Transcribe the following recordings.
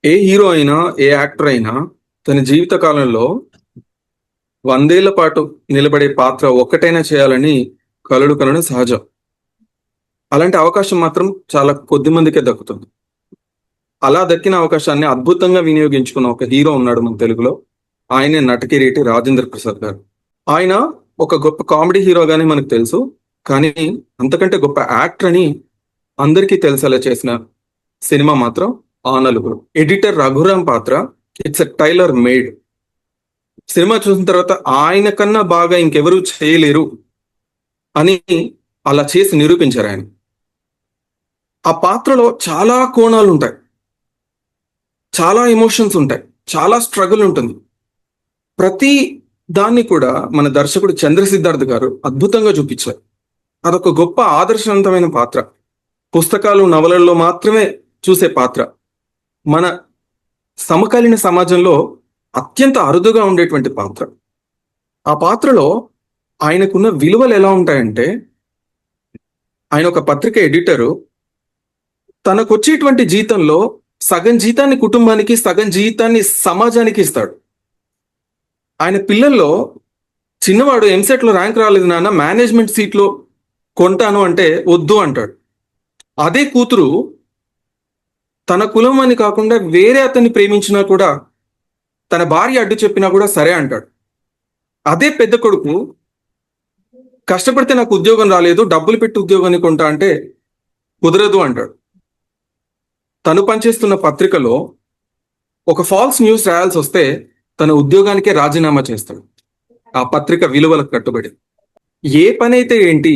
ఏ hero అయినా, ఏ actor అయినా తన జీవిత కాలంలో 100 ఏళ్ల పాటు నిలబడే పాత్ర ఒక్కటైనా చేయాలని కలలు కనడం సహజం. అలాంటి అవకాశం మాత్రం చాలా కొద్ది మందికే దక్కుతుంది. అలా దక్కిన అవకాశాన్ని అద్భుతంగా వినియోగించుకున్న ఒక హీరో ఉన్నాడు మన తెలుగులో. ఆయనే నటకిరీటి రాజేంద్ర ప్రసాద్ గారు. ఆయన ఒక గొప్ప కామెడీ హీరోగానే మనకు తెలుసు. కానీ అంతకంటే గొప్ప యాక్టర్ అని అందరికీ తెలిసేలా చేసిన సినిమా మాత్రం 'ఆ నలుగురు'. ఎడిటర్ రఘురాం పాత్ర it's a tailor made. Cinema చూసిన తర్వాత ఆయన కన్నా బాగా ఇంకెవరూ చేయలేరు అని అలా చేసి నిరూపించారు ఆయన. ఆ పాత్రలో చాలా కోణాలు ఉంటాయి, చాలా ఎమోషన్స్ ఉంటాయి, చాలా స్ట్రగుల్ ఉంటుంది. ప్రతి దాన్ని కూడా మన దర్శకుడు చంద్ర సిద్ధార్థ్ గారు అద్భుతంగా చూపించారు. అదొక గొప్ప ఆదర్శవంతమైన పాత్ర. పుస్తకాలు, నవలల్లో మాత్రమే చూసే పాత్ర. మన సమకాలీన సమాజంలో అత్యంత అరుదుగా ఉండేటువంటి పాత్ర. ఆ పాత్రలో ఆయనకున్న విలువలు ఎలా ఉంటాయంటే, ఆయన ఒక పత్రిక ఎడిటరు. తనకొచ్చేటువంటి జీతంలో సగం జీతాన్ని కుటుంబానికి, సగం జీతాన్ని సమాజానికి ఇస్తాడు. ఆయన పిల్లల్లో చిన్నవాడు ఎంసెట్ లో ర్యాంక్ రాలేదు నాన్న, మేనేజ్మెంట్ సీట్లో కొంటాను అంటే వద్దు అంటాడు. అదే కూతురు తన కులం అని కాకుండా వేరే అతన్ని ప్రేమించినా కూడా, తన భార్య అడ్డు చెప్పినా కూడా సరే అంటాడు. అదే పెద్ద కొడుకు కష్టపడితే నాకు ఉద్యోగం రాలేదు, డబ్బులు పెట్టి ఉద్యోగాన్ని కొంటా అంటే కుదరదు అంటాడు. తను పనిచేస్తున్న పత్రికలో ఒక ఫాల్స్ న్యూస్ రాయాల్సి వస్తే తన ఉద్యోగానికే రాజీనామా చేస్తాడు, ఆ పత్రిక విలువలకు కట్టుబడి. ఏ పని అయితే ఏంటి,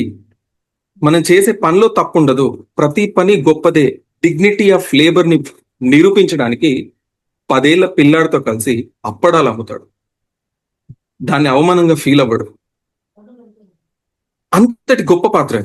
మనం చేసే పనిలో తప్పు ఉండదు, ప్రతి పని గొప్పదే, డిగ్నిటీ ఆఫ్ లేబర్ ని నిరూపించడానికి 10 ఏళ్ల పిల్లాడితో కలిసి అప్పడాలు అమ్ముతాడు. దాన్ని అవమానంగా ఫీల్ అవ్వడు. అంతటి గొప్ప పాత్ర.